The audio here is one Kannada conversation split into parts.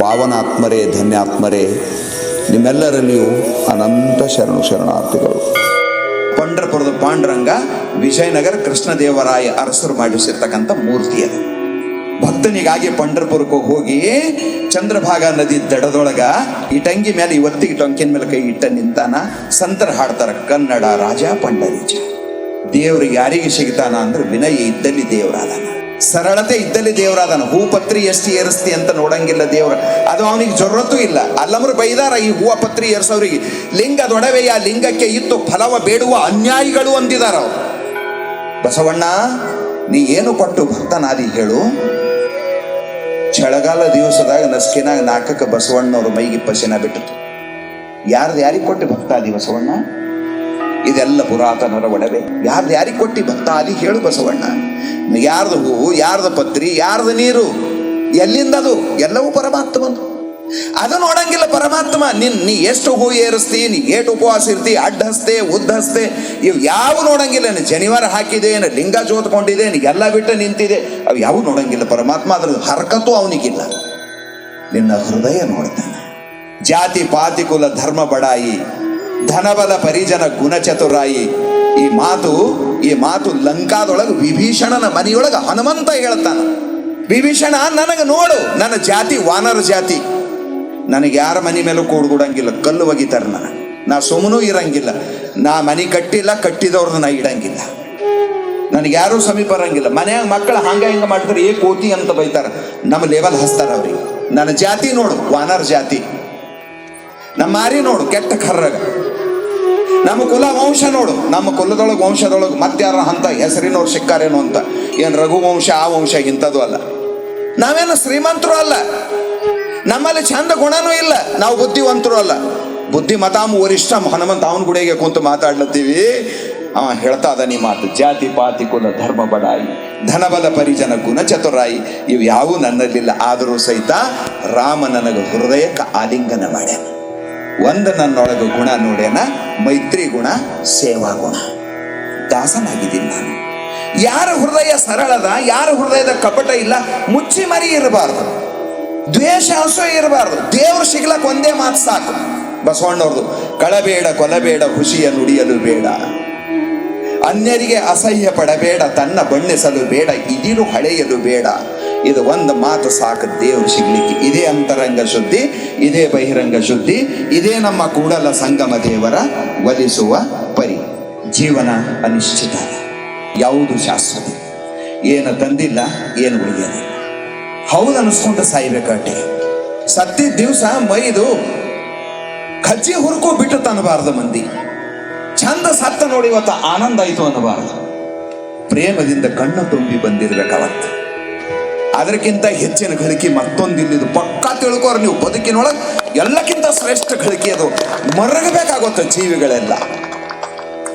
ಪಾವನಾತ್ಮರೇ, ಧನ್ಯಾತ್ಮರೇ, ನಿಮ್ಮೆಲ್ಲರಲ್ಲಿಯೂ ಅನಂತ ಶರಣಾರ್ಥಿಗಳು. ಪಂಢರಪುರದ ಪಾಂಡುರಂಗ ವಿಜಯನಗರ ಕೃಷ್ಣದೇವರಾಯ ಅರಸರು ಮಾಡಿಸಿರ್ತಕ್ಕಂಥ ಮೂರ್ತಿ ಅದು. ಭಕ್ತನಿಗಾಗಿ ಪಂಢರಪುರಕ್ಕೆ ಹೋಗಿ ಚಂದ್ರಭಾಗ ನದಿ ದಡದೊಳಗ ಇಟಂಗಿ ಮೇಲೆ ಇವತ್ತಿಗೆ ಟೊಂಕಿನ ಮೇಲೆ ಕೈ ಇಟ್ಟ ನಿಂತಾನ. ಸಂತರ ಹಾಡ್ತಾರ, ಕನ್ನಡ ರಾಜ ಪಂಡರೀಜ. ದೇವ್ರು ಯಾರಿಗೆ ಸಿಗ್ತಾನ ಅಂದ್ರೆ ವಿನಯ ಇದ್ದಲ್ಲಿ ದೇವರಾದಾನ, ಸರಳತೆ ಇದ್ದಲ್ಲಿ ದೇವರಾದಾನ. ಹೂಪತ್ರಿ ಎಷ್ಟು ಏರಿಸ್ತಿ ಅಂತ ನೋಡಂಗಿಲ್ಲ ದೇವ್ರ, ಅದು ಅವನಿಗೆ ಜೊರತ್ತು ಇಲ್ಲ. ಅಲ್ಲಮ್ರು ಬೈದಾರ ಈ ಹೂವ ಪತ್ರಿ ಏರ್ಸೋರಿಗೆ. ಲಿಂಗದೊಡವೆಯ ಲಿಂಗಕ್ಕೆ ಇತ್ತು ಫಲವ ಬೇಡುವ ಅನ್ಯಾಯಿಗಳು ಅಂದಿದಾರ ಅವ್ರು. ಬಸವಣ್ಣ, ನೀ ಏನು ಕೊಟ್ಟು ಭಕ್ತನಾದಿ ಹೇಳು. ಚಳಗಾಲ ದಿವಸದಾಗ ನಸ್ಕಿನಾಗ ನಾಲ್ಕಕ್ಕೆ ಬಸವಣ್ಣವ್ರ ಮೈಗೆ ಪಸಿನ ಬಿಟ್ಟಿತು. ಯಾರಿಗೆ ಕೊಟ್ಟು ಭಕ್ತಾದಿ ಬಸವಣ್ಣ? ಇದೆಲ್ಲ ಪುರಾತನರ ಒಡವೆ. ಯಾರಿಗೆ ಕೊಟ್ಟಿ ಭಕ್ತಾದಿ ಹೇಳು ಬಸವಣ್ಣ. ಯಾರ್ದು ಹೂವು, ಯಾರ್ದು ಪತ್ರಿ, ಯಾರ್ದು ನೀರು, ಎಲ್ಲಿಂದ ಅದು? ಎಲ್ಲವೂ ಪರಮಾತ್ಮಂದು. ಅದು ನೋಡಂಗಿಲ್ಲ ಪರಮಾತ್ಮ. ನೀ ಎಷ್ಟು ಹೂ ಏರಿಸ್ತಿ, ನೀ ಏಟು ಉಪವಾಸ ಇರ್ತಿ, ಅಡ್ಡ ಹಸ್ತೆ, ಉದ್ದ ಹಸ್ತೆ, ಇವು ಯಾವ ನೋಡಂಗಿಲ್ಲ. ನೀನು ಜನಿವಾರ ಹಾಕಿದೆ, ಲಿಂಗ ಜೋತ್ಕೊಂಡಿದೆ, ಎಲ್ಲ ಬಿಟ್ಟು ನಿಂತಿದೆ, ಅವು ಯಾವ ನೋಡಂಗಿಲ್ಲ ಪರಮಾತ್ಮ. ಅದ್ರ ಹರಕತ್ತು ಅವನಿಗಿಲ್ಲ. ನಿನ್ನ ಹೃದಯ ನೋಡ್ತಾನೆ. ಜಾತಿ ಪಾತಿ ಕುಲ ಧರ್ಮ ಬಡಾಯಿ, ಧನಬಲ ಪರಿಜನ ಗುಣಚತುರಾಯಿ. ಈ ಮಾತು ಲಂಕಾದೊಳಗೆ ವಿಭೀಷಣನ ಮನೆಯೊಳಗೆ ಹನುಮಂತ ಹೇಳ್ತಾನ. ವಿಭೀಷಣ, ನನಗೆ ನೋಡು, ನನ್ನ ಜಾತಿ ವಾನರ ಜಾತಿ. ನನಗೆ ಯಾರ ಮನೆ ಮೇಲೂ ಕೂಡ್ಗುಡಂಗಿಲ್ಲ, ಕಲ್ಲು ಒಗಿತಾರ. ನಾ ಸುಮ್ಮನೂ ಇರಂಗಿಲ್ಲ. ನಾ ಮನೆ ಕಟ್ಟಿಲ್ಲ, ಕಟ್ಟಿದವ್ರದ್ದು ನಾ ಇಡಂಗಿಲ್ಲ. ನನಗೆ ಯಾರೂ ಸಮೀಪ ಬರಂಗಿಲ್ಲ. ಮನ್ಯಾಗ ಮಕ್ಕಳು ಹಿಂಗ ಮಾಡ್ತಾರೆ, ಕೋತಿ ಅಂತ ಬೈತಾರ, ನಮ್ಮ ಲೆವೆಲ್ ಹಸ್ತಾರ ಅವ್ರಿಗೆ. ನನ್ನ ಜಾತಿ ನೋಡು, ವಾನರ ಜಾತಿ. ನಮ್ಮ ಮಾರಿ ನೋಡು, ಕೆಟ್ಟ ಕರ್ರಗ. ನಮ್ಮ ಕುಲ ವಂಶ ನೋಡು, ನಮ್ಮ ಕುಲದೊಳಗೆ ವಂಶದೊಳಗೆ ಮತ್ತಾರ ಅಂತ ಹೆಸರಿನವ್ರು ಸಿಕ್ಕಾರೇನೋ ಅಂತ. ಏನು ರಘುವಂಶ ಆ ವಂಶ ಇಂಥದ್ದು ಅಲ್ಲ. ನಾವೇನು ಶ್ರೀಮಂತರು ಅಲ್ಲ, ನಮ್ಮಲ್ಲಿ ಚಂದ ಗುಣನೂ ಇಲ್ಲ, ನಾವು ಬುದ್ಧಿವಂತರು ಅಲ್ಲ. ಬುದ್ಧಿ ಮತಾಮ ವರಿಷ್ಠ ಹನುಮಂತ ಅವನ ಗುಡಿಗೆ ಕುಂತು ಮಾತಾಡ್ಲತ್ತೀವಿ. ಅವ ಹೇಳ್ತಾ ಅದ, ನೀ ಮಾತು ಜಾತಿ ಪಾತಿ ಕುಲ ಧರ್ಮ ಬಡಾಯಿ, ಧನಬಲ ಪರಿಜನ ಗುಣಚತುರಾಯಿ, ಇವು ಯಾವೂ ನನ್ನಲ್ಲಿಲ್ಲ. ಆದರೂ ಸಹಿತ ರಾಮ ನನಗೆ ಹೃದಯಕ್ಕೆ ಆಲಿಂಗನ ಮಾಡ್ಯಾನ. ಒಂದು ನನ್ನೊಳಗೆ ಗುಣ ನೋಡ್ಯಾನ, ಮೈತ್ರಿ ಗುಣ, ಸೇವಾ ಗುಣ. ದಾಸನಾಗಿದ್ದೀನಿ ನಾನು. ಯಾರ ಹೃದಯ ಸರಳದ, ಯಾರ ಹೃದಯದ ಕಪಟ ಇಲ್ಲ, ಮುಚ್ಚಿ ಮರಿ ಇರಬಾರ್ದು, ದ್ವೇಷ ಅಸೂಯೆ ಇರಬಾರ್ದು. ದೇವ್ರು ಸಿಗ್ಲಕ್ಕೆ ಒಂದೇ ಮಾತು ಸಾಕು ಬಸವಣ್ಣವ್ರದು. ಕಳಬೇಡ ಕೊಲಬೇಡ ಹುಸಿಯ ನುಡಿಯಲು ಬೇಡ, ಅನ್ಯರಿಗೆ ಅಸಹ್ಯ ಪಡಬೇಡ, ತನ್ನ ಬಣ್ಣಿಸಲು ಬೇಡ, ಇದಿರು ಹಳೆಯಲು ಬೇಡ. ಇದು ಒಂದು ಮಾತು ಸಾಕು ದೇವ್ರು ಸಿಗ್ಲಿಕ್ಕೆ. ಇದೇ ಅಂತರಂಗ ಶುದ್ಧಿ, ಇದೇ ಬಹಿರಂಗ ಶುದ್ಧಿ, ಇದೇ ನಮ್ಮ ಕೂಡಲ ಸಂಗಮ ದೇವರ ಒಲಿಸುವ ಪರಿ. ಜೀವನ ಅನಿಶ್ಚಿತ, ಯಾವುದು ಶಾಶ್ವತ. ಏನು ತಂದಿಲ್ಲ, ಏನು ಉಳಿಯೋದಿಲ್ಲ. ಹೌದು ಅನಿಸ್ಕೊಂಡು ಸಾಯ್ಬೇಕಟ್ಟೆ. ಸತ್ತಿದ ದಿವಸ ಮೈದು ಕಜ್ಜಿ ಹುರುಕು ಬಿಟ್ಟು ಅನ್ನಬಾರ್ದು ಮಂದಿ. ಚಂದ ಸತ್ತ ನೋಡಿ ಇವತ್ತು ಆನಂದ ಆಯಿತು ಅನ್ನಬಾರ್ದು. ಪ್ರೇಮದಿಂದ ಕಣ್ಣು ತುಂಬಿ ಬಂದಿರ್ಬೇಕವತ್ತು. ಅದಕ್ಕಿಂತ ಹೆಚ್ಚಿನ ಗಳಿಕೆ ಮತ್ತೊಂದಿಲ್ಲಿದು ಪಕ್ಕ ತಿಳ್ಕೋರ ನೀವು. ಬದುಕಿನೊಳಗೆ ಎಲ್ಲಕ್ಕಿಂತ ಶ್ರೇಷ್ಠ ಗಳಿಕೆ ಅದು. ಮರಗಬೇಕಾಗುತ್ತೆ ಜೀವಿಗಳೆಲ್ಲ.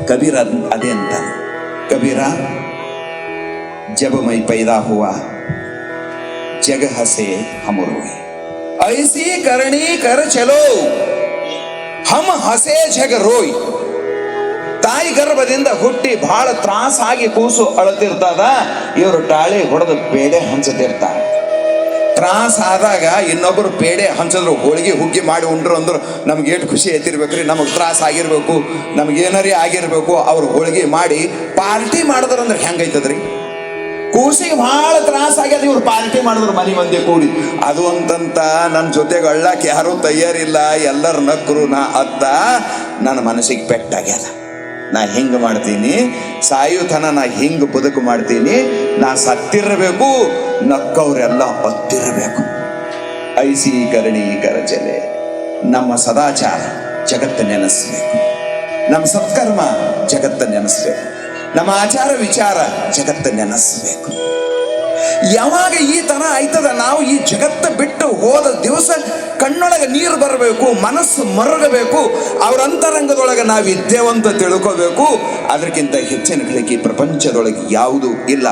ಕಬೀರ ಅದೇ ಅಂತ. ಕಬೀರ, ಜಬ ಮೈ ಪೈದಾ ಹುವ ಜಗ ಹಸೆ ಹಮರೋಯ್, ಐಸಿ ಕರಣಿ ಕರ ಚಲೋ ಹಮ್ ಹಸೆ ಜಗ ರೋಯ್. ತಾಯಿ ಗರ್ಭದಿಂದ ಹುಟ್ಟಿ ಬಹಳ ತ್ರಾಸಾಗಿ ಕೂಸು ಅಳತಿರ್ತದ. ಇವರು ಟಾಳಿ ಹೊಡೆದು ಪೇಡೆ ಹಂಚತಿರ್ತಾರೆ. ತ್ರಾಸ ಆದಾಗ ಇನ್ನೊಬ್ಬರು ಪೇಡೆ ಹಂಚಿದ್ರು, ಹೋಳಿಗೆ ಹುಗ್ಗಿ ಮಾಡಿ ಉಂಡ್ರು ಅಂದ್ರು ನಮ್ಗೆ ಎಷ್ಟು ಖುಷಿ ಐತಿರ್ಬೇಕ್ರಿ. ನಮಗೆ ತ್ರಾಸ ಆಗಿರ್ಬೇಕು, ನಮ್ಗೇನರಿ ಆಗಿರ್ಬೇಕು. ಅವ್ರು ಹೋಳಿಗೆ ಮಾಡಿ ಪಾರ್ಟಿ ಮಾಡಿದ್ರು ಅಂದ್ರೆ ಹೆಂಗೈತದ್ರಿ? ಕೂಸಿಗೆ ಬಹಳ ತ್ರಾಸ ಆಗ್ಯದ, ಇವ್ರು ಪಾರ್ಟಿ ಮಾಡಿದ್ರು ಮನೆ ಮಂದಿ ಕೂಡಿ. ಅದು ಅಂತಂತ ನನ್ನ ಜೊತೆಗೆ ಅಳ್ಳಕ್ಕೆ ಯಾರೂ ತಯಾರಿಲ್ಲ, ಎಲ್ಲರ ನಕ್ಕರು. ನಾ ಅತ್ತ ನನ್ನ ಮನಸ್ಸಿಗೆ ಪೆಟ್ಟಾಗ್ಯದ. ನಾ ಹಿಂಗೆ ಮಾಡ್ತೀನಿ, ಸಾಯುತನ ನಾ ಹಿಂಗೆ ಬದುಕು ಮಾಡ್ತೀನಿ. ನಾ ಸತ್ತಿರಬೇಕು, ನಕ್ಕವ್ರೆಲ್ಲ ಬತ್ತಿರಬೇಕು. ಐಸಿ ಕರಣಿ ಕರಜಲೆ. ನಮ್ಮ ಸದಾಚಾರ ಜಗತ್ತ ನೆನೆಸ್ಬೇಕು, ನಮ್ಮ ಸತ್ಕರ್ಮ ಜಗತ್ತ ನೆನೆಸ್ಬೇಕು, ನಮ್ಮ ಆಚಾರ ವಿಚಾರ ಜಗತ್ತ ನೆನೆಸ್ಬೇಕು. ಯಾವಾಗ ಈ ತರ ಆಯ್ತದ, ನಾವು ಈ ಜಗತ್ತ ಬಿಟ್ಟು ಹೋದ ದಿವಸ ಕಣ್ಣೊಳಗೆ ನೀರು ಬರಬೇಕು, ಮನಸ್ಸು ಮರಗಬೇಕು, ಅವ್ರ ಅಂತರಂಗದೊಳಗೆ ನಾವು ಇದ್ದೇವಂತ ತಿಳ್ಕೋಬೇಕು. ಅದಕ್ಕಿಂತ ಹೆಚ್ಚಿನ ಗಳಿಕೆ ಪ್ರಪಂಚದೊಳಗೆ ಯಾವುದೂ ಇಲ್ಲ.